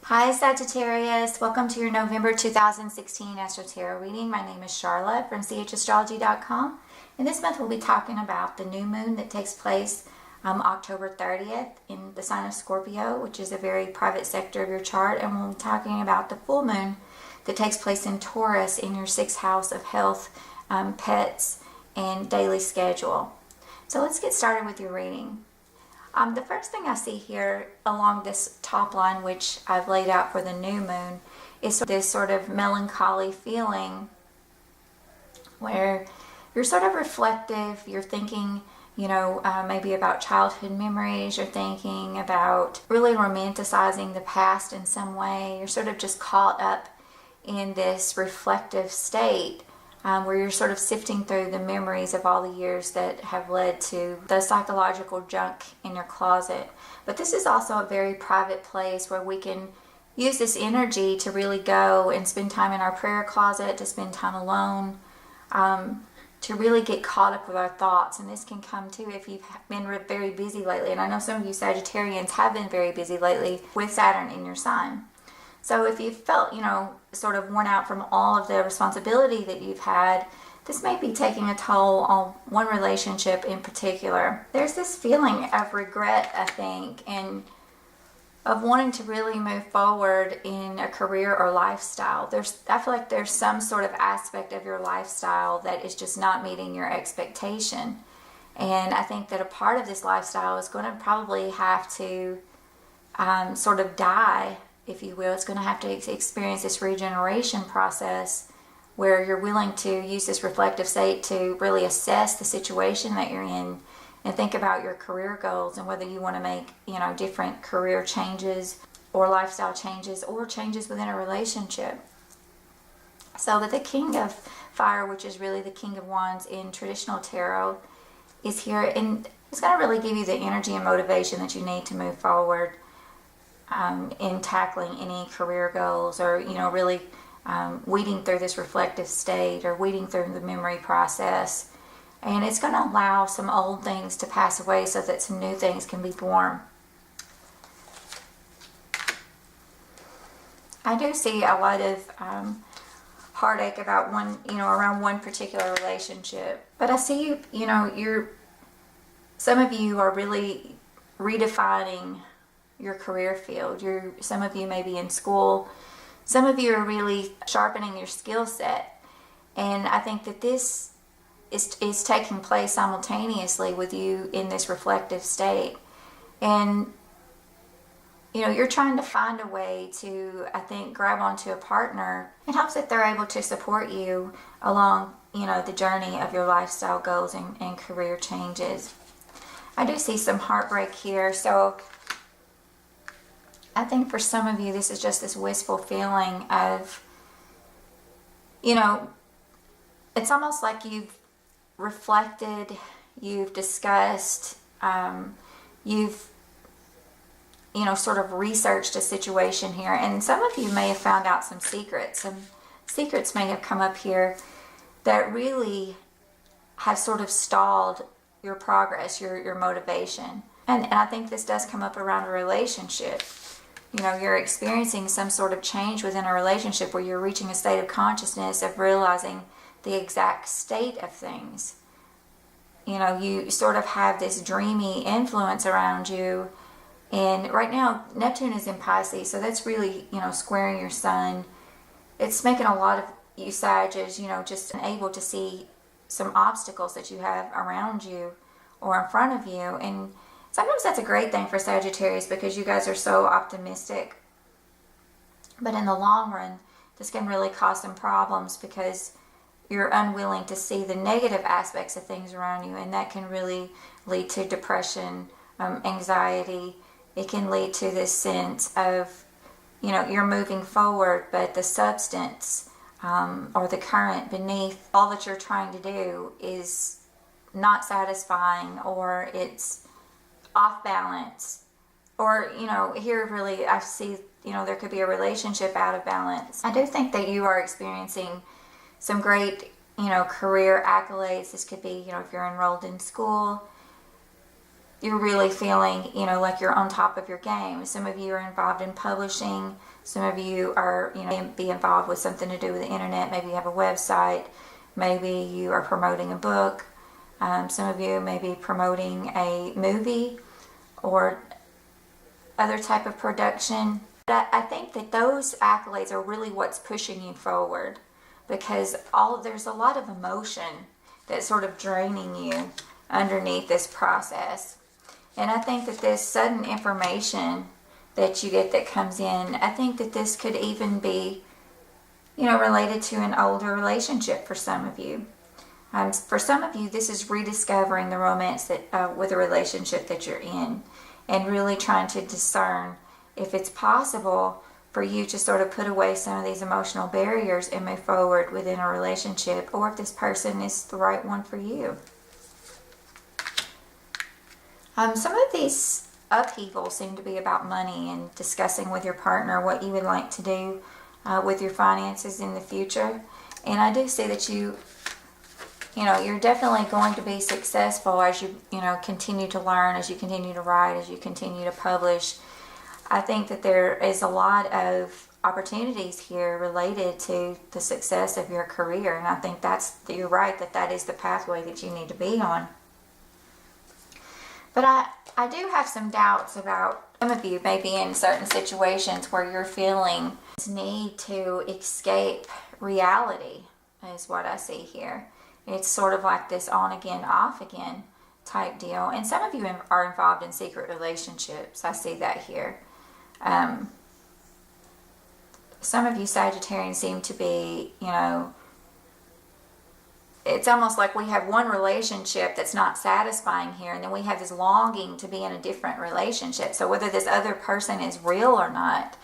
Hi Sagittarius, welcome to your November 2016 Astro Tarot reading. My name is Charlotte from chastrology.com. And this month we'll be talking about the new moon that takes place October 30th in the sign of Scorpio, which is a very private sector of your chart. And we'll be talking about the full moon that takes place in Taurus in your sixth house of health, pets, and daily schedule. So let's get started with your reading. The first thing I see here along this top line, which I've laid out for the new moon, is this sort of melancholy feeling where you're sort of reflective, you're thinking, maybe about childhood memories, you're thinking about really romanticizing the past in some way. You're sort of just caught up in this reflective state. Where you're sort of sifting through the memories of all the years that have led to the psychological junk in your closet. But this is also a very private place where we can use this energy to really go and spend time in our prayer closet, to spend time alone, to really get caught up with our thoughts. And this can come too if you've been very busy lately. And I know some of you Sagittarians have been very busy lately with Saturn in your sign. So if you've felt, sort of worn out from all of the responsibility that you've had, this may be taking a toll on one relationship in particular. There's this feeling of regret, I think, and of wanting to really move forward in a career or lifestyle. I feel like there's some sort of aspect of your lifestyle that is just not meeting your expectation. And I think that a part of this lifestyle is going to probably have to sort of die, if you will. It's going to have to experience this regeneration process where you're willing to use this reflective state to really assess the situation that you're in and think about your career goals and whether you want to make, different career changes or lifestyle changes or changes within a relationship. So that the King of Fire, which is really the King of Wands in traditional tarot, is here, and it's going to really give you the energy and motivation that you need to move forward in tackling any career goals, or really weeding through this reflective state or weeding through the memory process. And it's going to allow some old things to pass away so that some new things can be born. I do see a lot of heartache about around one particular relationship, but I see some of you are really redefining your career field. Some of you may be in school. Some of you are really sharpening your skill set. And I think that this is taking place simultaneously with you in this reflective state. And, you're trying to find a way to, I think, grab onto a partner. It helps that they're able to support you along, the journey of your lifestyle goals and career changes. I do see some heartbreak here. So I think for some of you, this is just this wistful feeling of, it's almost like you've reflected, you've discussed, you've, sort of researched a situation here. And some of you may have found out some secrets. Some secrets may have come up here that really have sort of stalled your progress, your motivation. And I think this does come up around a relationship. You're experiencing some sort of change within a relationship where you're reaching a state of consciousness of realizing the exact state of things. You sort of have this dreamy influence around you. And right now, Neptune is in Pisces, so that's really, squaring your sun. It's making a lot of you Sagittarius, just unable to see some obstacles that you have around you or in front of you. And sometimes that's a great thing for Sagittarius because you guys are so optimistic. But in the long run, this can really cause some problems because you're unwilling to see the negative aspects of things around you, and that can really lead to depression, anxiety. It can lead to this sense of, you're moving forward, but the substance or the current beneath all that you're trying to do is not satisfying, or it's off balance, or here really I see there could be a relationship out of balance. I do think that you are experiencing some great career accolades. This could be if you're enrolled in school, you're really feeling, you know, like you're on top of your game. Some of you are involved in publishing. Some of you are, you know, be involved with something to do with the internet. Maybe you have a website. Maybe you are promoting a book. Some of you may be promoting a movie or other type of production. But I think that those accolades are really what's pushing you forward, because there's a lot of emotion that's sort of draining you underneath this process. And I think that this sudden information that you get that comes in, I think that this could even be, you know, related to an older relationship for some of you. For some of you, this is rediscovering the romance that with a relationship that you're in, and really trying to discern if it's possible for you to sort of put away some of these emotional barriers and move forward within a relationship, or if this person is the right one for you. Some of these upheavals seem to be about money and discussing with your partner what you would like to do with your finances in the future. And I do see that you know, you're definitely going to be successful as you know, continue to learn, as you continue to write, as you continue to publish. I think that there is a lot of opportunities here related to the success of your career, and I think you're right, that is the pathway that you need to be on. But I do have some doubts about some of you may be in certain situations where you're feeling this need to escape reality, is what I see here. It's sort of like this on again, off again type deal. And some of you are involved in secret relationships. I see that here. Some of you Sagittarians seem to be, you know, it's almost like we have one relationship that's not satisfying here, and then we have this longing to be in a different relationship. So whether this other person is real or not,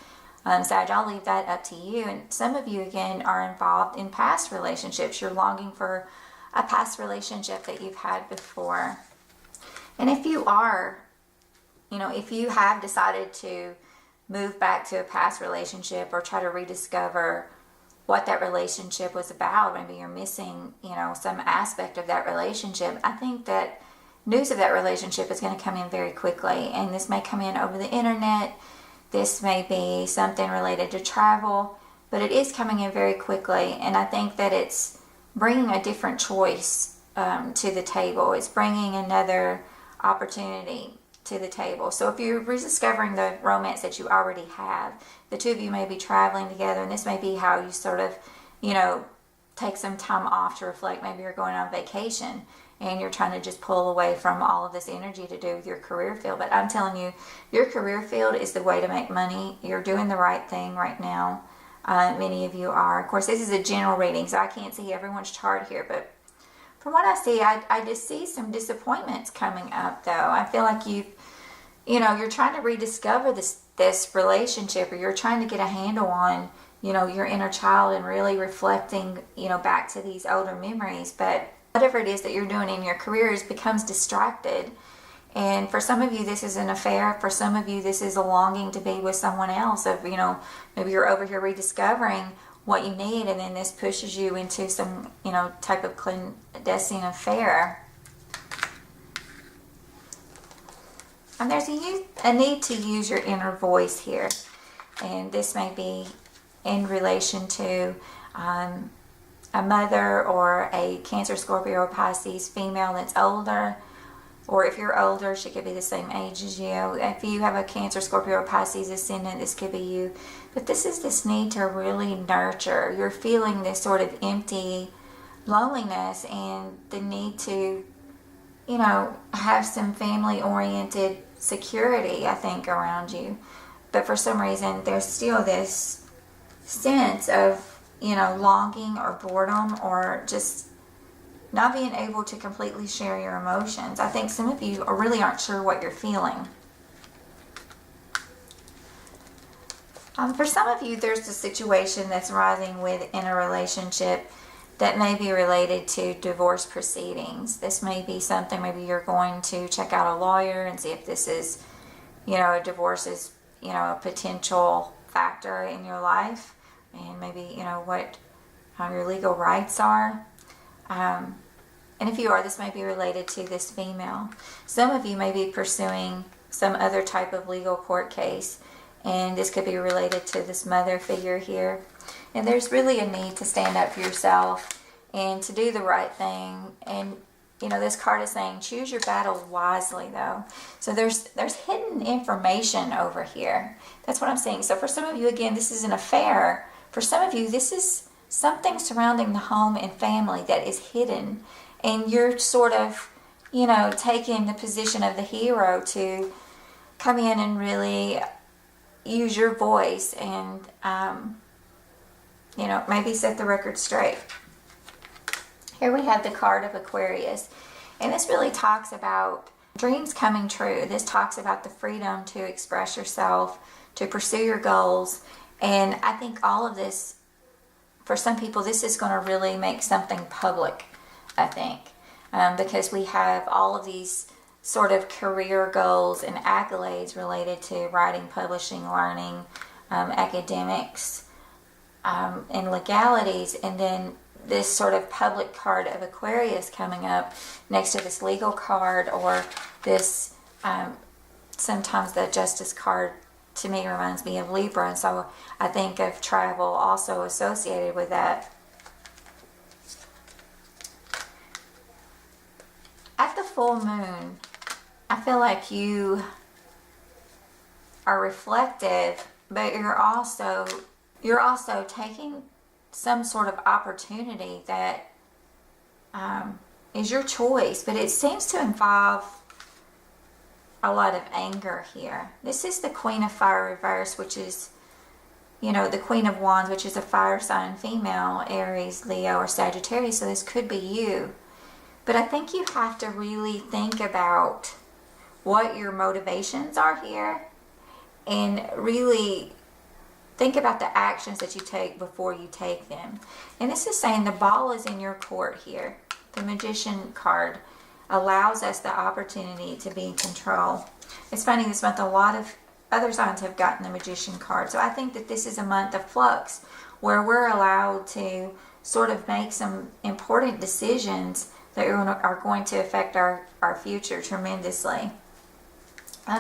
Sag, I'll leave that up to you. And some of you, again, are involved in past relationships. You're longing for a past relationship that you've had before. And if you are, you know, if you have decided to move back to a past relationship or try to rediscover what that relationship was about, maybe you're missing, you know, some aspect of that relationship, I think that news of that relationship is going to come in very quickly. And this may come in over the internet. This may be something related to travel, but it is coming in very quickly. And I think that it's bringing a different choice to the table. It's bringing another opportunity to the table. So if you're rediscovering the romance that you already have, the two of you may be traveling together, and this may be how you sort of, you know, take some time off to reflect. Maybe you're going on vacation and you're trying to just pull away from all of this energy to do with your career field. But I'm telling you, your career field is the way to make money. You're doing the right thing right now. Many of you are. Of course, this is a general reading, so I can't see everyone's chart here, but from what I see, I just see some disappointments coming up, though. I feel like you're trying to rediscover this relationship, or you're trying to get a handle on, you know, your inner child and really reflecting, you know, back to these older memories. But whatever it is that you're doing in your careers becomes distracted. And for some of you, this is an affair. For some of you, this is a longing to be with someone else. Of, you know, maybe you're over here rediscovering what you need, and then this pushes you into some, you know, type of clandestine affair. And there's a need to use your inner voice here. And this may be in relation to a mother or a Cancer, Scorpio, or Pisces female that's older. Or if you're older, she could be the same age as you. If you have a Cancer, Scorpio, or Pisces ascendant, this could be you. But this is this need to really nurture. You're feeling this sort of empty loneliness and the need to, you know, have some family-oriented security, I think, around you. But for some reason, there's still this sense of, you know, longing or boredom, or just not being able to completely share your emotions. I think some of you really aren't sure what you're feeling. For some of you, there's a situation that's rising within a relationship that may be related to divorce proceedings. This may be something, maybe you're going to check out a lawyer and see if this is, you know, a divorce is, you know, a potential factor in your life, and maybe, you know, what your legal rights are. And if you are, this may be related to this female. Some of you may be pursuing some other type of legal court case, and this could be related to this mother figure here. And there's really a need to stand up for yourself and to do the right thing. And this card is saying choose your battles wisely, though. So there's hidden information over here. That's what I'm seeing. So for some of you, again, this is an affair. For some of you, this is something surrounding the home and family that is hidden. And you're sort of, taking the position of the hero to come in and really use your voice and, maybe set the record straight. Here we have the card of Aquarius. And this really talks about dreams coming true. This talks about the freedom to express yourself, to pursue your goals. And I think all of this, for some people, this is going to really make something public, I think. Because we have all of these sort of career goals and accolades related to writing, publishing, learning, academics, and legalities. And then this sort of public card of Aquarius coming up next to this legal card, or this, sometimes the Justice card to me reminds me of Libra, and so I think of travel also associated with that. At the full moon, I feel like you are reflective, but you're also taking some sort of opportunity that is your choice, but it seems to involve a lot of anger here. This is the Queen of Fire reverse, which is, the Queen of Wands, which is a fire sign female, Aries, Leo, or Sagittarius, so this could be you. But I think you have to really think about what your motivations are here, and really think about the actions that you take before you take them. And this is saying the ball is in your court here. The Magician card allows us the opportunity to be in control. It's funny, this month a lot of other signs have gotten the Magician card. So I think that this is a month of flux where we're allowed to sort of make some important decisions that are going to affect our future tremendously.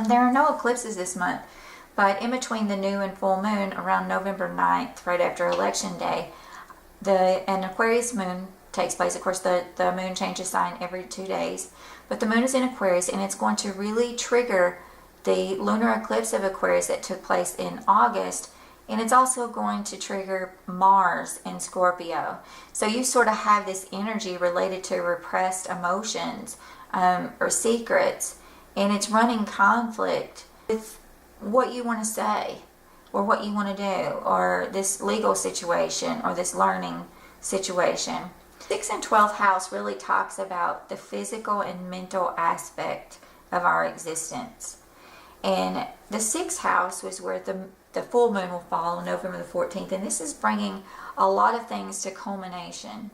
There are no eclipses this month, but in between the new and full moon around November 9th, right after Election Day, an Aquarius moon takes place. Of course, the moon changes sign every 2 days, but the moon is in Aquarius, and it's going to really trigger the lunar eclipse of Aquarius that took place in August, and it's also going to trigger Mars in Scorpio. So you sort of have this energy related to repressed emotions or secrets, and it's running conflict with what you want to say or what you want to do, or this legal situation or this learning situation. 6th and 12th house really talks about the physical and mental aspect of our existence. And the 6th house was where the full moon will fall on November the 14th. And this is bringing a lot of things to culmination.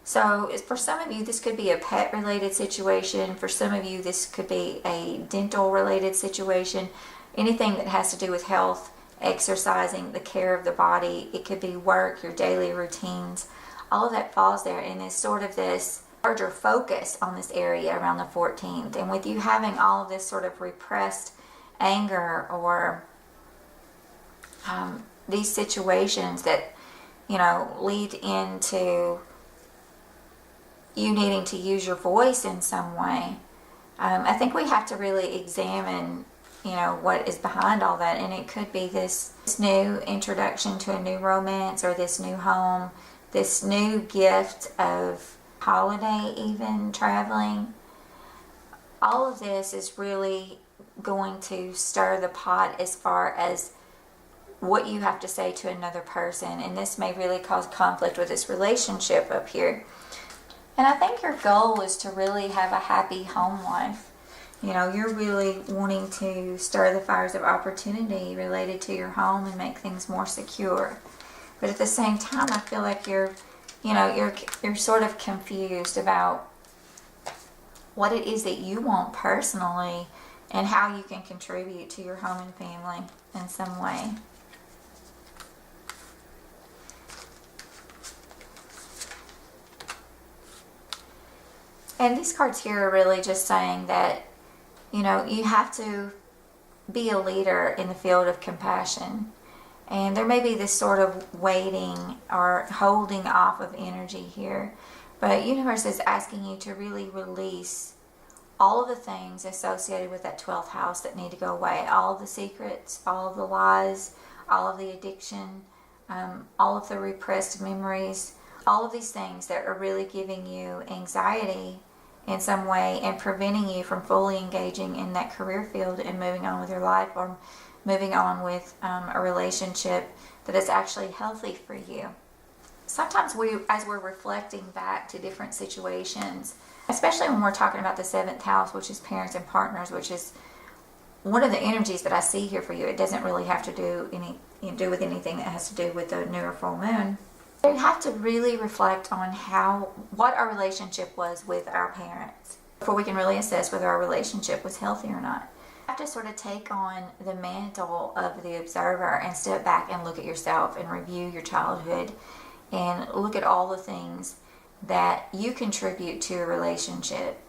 So for some of you, this could be a pet related situation. For some of you, this could be a dental related situation. Anything that has to do with health, exercising, the care of the body. It could be work, your daily routines. All of that falls there, and is sort of this larger focus on this area around the 14th. And with you having all of this sort of repressed anger or these situations that, lead into you needing to use your voice in some way, I think we have to really examine, what is behind all that. And it could be this new introduction to a new romance, or this new home, this new gift of holiday, even traveling. All of this is really going to stir the pot as far as what you have to say to another person. And this may really cause conflict with this relationship up here. And I think your goal is to really have a happy home life. You're really wanting to stir the fires of opportunity related to your home and make things more secure. But at the same time, I feel like you're sort of confused about what it is that you want personally and how you can contribute to your home and family in some way. And these cards here are really just saying that, you know, you have to be a leader in the field of compassion. And there may be this sort of waiting or holding off of energy here. But universe is asking you to really release all of the things associated with that 12th house that need to go away. All of the secrets, all of the lies, all of the addiction, all of the repressed memories, all of these things that are really giving you anxiety in some way and preventing you from fully engaging in that career field and moving on with your life, or moving on with a relationship that is actually healthy for you. Sometimes as we're reflecting back to different situations, especially when we're talking about the 7th house, which is parents and partners, which is one of the energies that I see here for you. It doesn't really have to do with anything that has to do with the new or full moon. We have to really reflect on what our relationship was with our parents before we can really assess whether our relationship was healthy or not. You have to sort of take on the mantle of the observer and step back and look at yourself and review your childhood and look at all the things that you contribute to a relationship.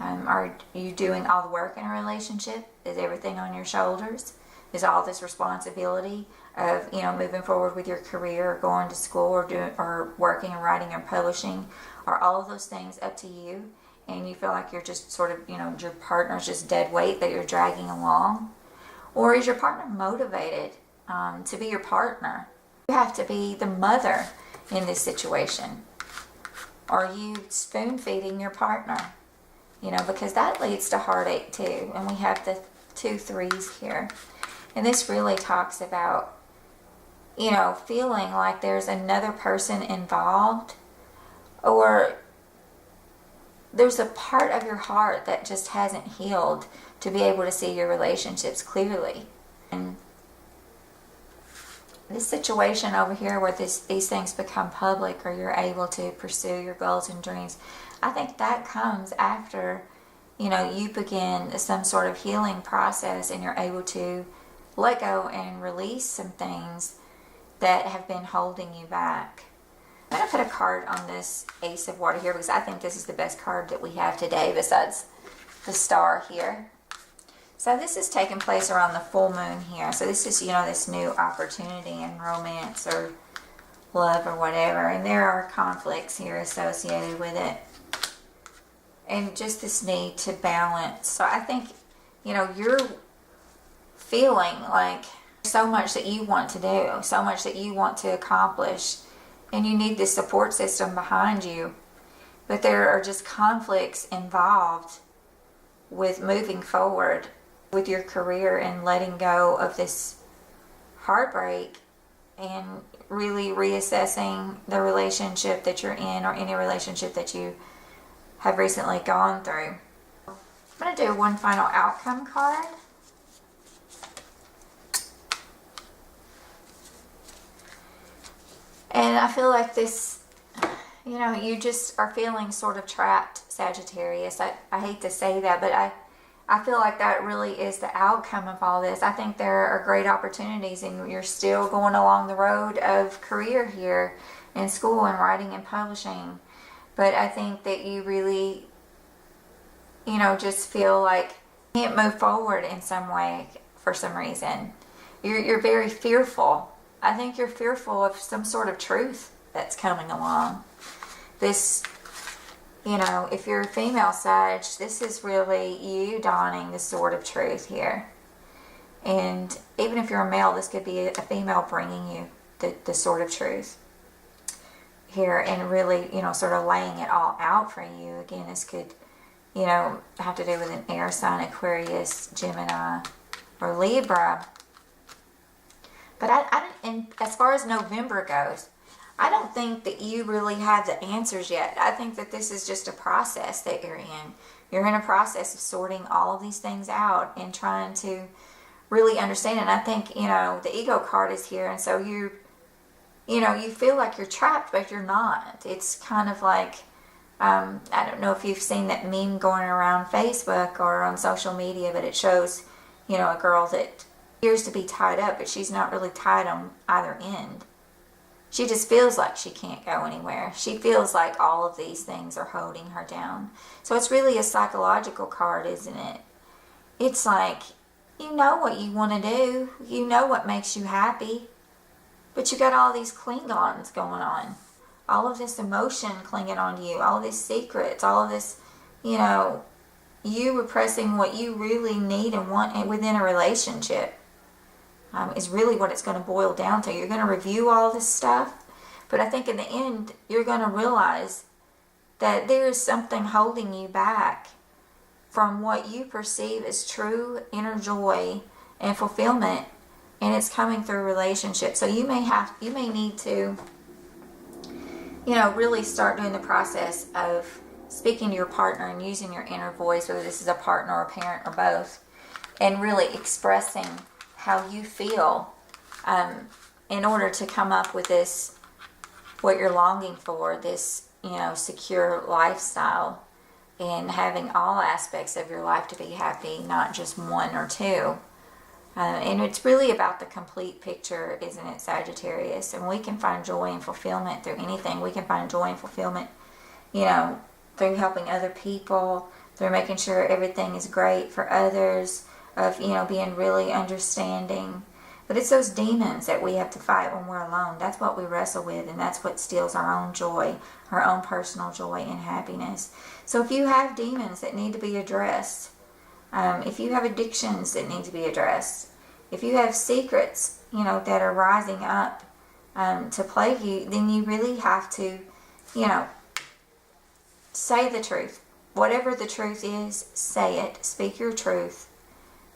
Are you doing all the work in a relationship? Is everything on your shoulders? Is all this responsibility of, you know, moving forward with your career, or going to school, or working and writing and publishing? Are all of those things up to you? And you feel like you're just sort of, you know, your partner's just dead weight that you're dragging along? Or is your partner motivated to be your partner? You have to be the mother in this situation. Are you spoon feeding your partner? You know, because that leads to heartache too. And we have the 2 3s here. And this really talks about, you know, feeling like there's another person involved, or there's a part of your heart that just hasn't healed to be able to see your relationships clearly. And this situation over here where these things become public, or you're able to pursue your goals and dreams, I think that comes after, you know, you begin some sort of healing process and you're able to let go and release some things that have been holding you back. I'm going to put a card on this Ace of Water here because I think this is the best card that we have today besides the Star here. So this is taking place around the full moon here. So this is, you know, this new opportunity in romance or love or whatever. And there are conflicts here associated with it. And just this need to balance. So I think, you know, you're feeling like so much that you want to do, so much that you want to accomplish, and you need this support system behind you. But there are just conflicts involved with moving forward with your career and letting go of this heartbreak and really reassessing the relationship that you're in, or any relationship that you have recently gone through. I'm going to do one final outcome card. And I feel like this, you know, you just are feeling sort of trapped, Sagittarius. I hate to say that, but I feel like that really is the outcome of all this. I think there are great opportunities, and you're still going along the road of career here in school and writing and publishing. But I think that you really, you know, just feel like you can't move forward in some way for some reason. You're very fearful. I think you're fearful of some sort of truth that's coming along. This, you know, if you're a female Sag, this is really you donning the sword of truth here. And even if you're a male, this could be a female bringing you the sword of truth here, and really, you know, sort of laying it all out for you. Again, this could, you know, have to do with an air sign, Aquarius, Gemini, or Libra. But and as far as November goes, I don't think that you really have the answers yet. I think that this is just a process that you're in. You're in a process of sorting all of these things out and trying to really understand. And I think, you know, the ego card is here, and so you know, you feel like you're trapped, but you're not. It's kind of like, I don't know if you've seen that meme going around Facebook or on social media, but it shows, you know, a girl that appears to be tied up, but she's not really tied on either end. She just feels like she can't go anywhere. She feels like all of these things are holding her down. So it's really a psychological card, isn't it? It's like, you know what you want to do. You know what makes you happy. But you got all these Klingons going on. All of this emotion clinging on you. All of these secrets. All of this, you repressing what you really need and want within a relationship. Is really what it's going to boil down to. You're going to review all this stuff, but I think in the end, you're going to realize that there is something holding you back from what you perceive as true inner joy and fulfillment, and it's coming through relationships. So you may need to, really start doing the process of speaking to your partner and using your inner voice, whether this is a partner or a parent or both, and really expressing how you feel in order to come up with this, what you're longing for, this, secure lifestyle, and having all aspects of your life to be happy, not just one or two. And it's really about the complete picture, isn't it, Sagittarius? And we can find joy and fulfillment through anything. We can find joy and fulfillment, through helping other people, through making sure everything is great for others, of being really understanding. But it's those demons that we have to fight when we're alone. That's what we wrestle with, and that's what steals our own joy, our own personal joy and happiness. So if you have demons that need to be addressed, if you have addictions that need to be addressed, if you have secrets that are rising up to plague you, then you really have to say the truth. Whatever the truth is, say it. Speak your truth.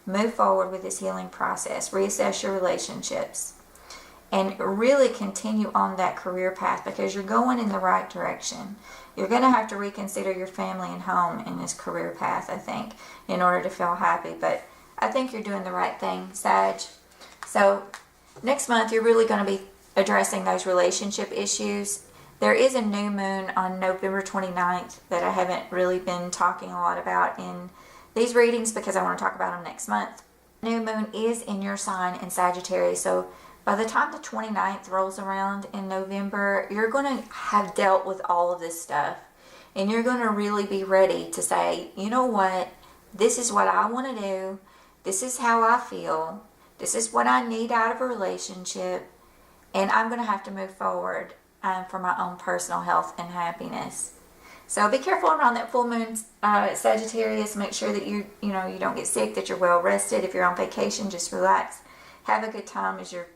Move forward with this healing process. Reassess your relationships. And really continue on that career path, because you're going in the right direction. You're going to have to reconsider your family and home in this career path, I think, in order to feel happy. But I think you're doing the right thing, Sag. So next month, you're really going to be addressing those relationship issues. There is a new moon on November 29th that I haven't really been talking a lot about in these readings, because I want to talk about them next month. New moon is in your sign in Sagittarius, so by the time the 29th rolls around in November, you're going to have dealt with all of this stuff, and you're going to really be ready to say, you know what, this is what I want to do, this is how I feel, this is what I need out of a relationship, and I'm going to have to move forward for my own personal health and happiness. So be careful around that full moon, Sagittarius. Make sure that you don't get sick, that you're well rested. If you're on vacation, just relax. Have a good time as you're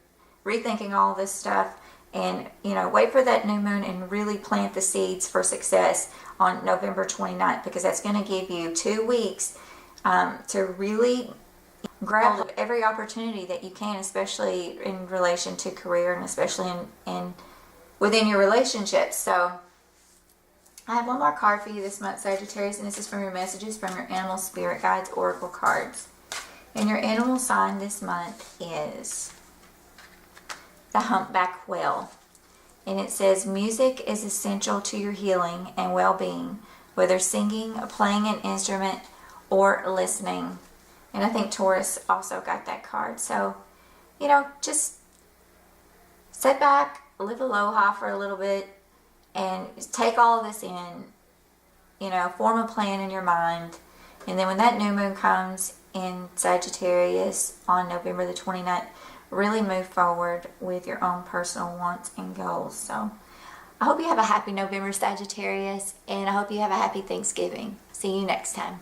rethinking all this stuff. And, wait for that new moon and really plant the seeds for success on November 29th, because that's going to give you 2 weeks to really grab hold of every opportunity that you can, especially in relation to career and especially in within your relationships. So I have one more card for you this month, Sagittarius, and this is from your messages from your animal spirit guides oracle cards. And your animal sign this month is the humpback whale. And it says, music is essential to your healing and well-being, whether singing, playing an instrument, or listening. And I think Taurus also got that card. So, just sit back, live aloha for a little bit, and take all of this in, form a plan in your mind. And then when that new moon comes in Sagittarius on November the 29th, really move forward with your own personal wants and goals. So I hope you have a happy November, Sagittarius, and I hope you have a happy Thanksgiving. See you next time.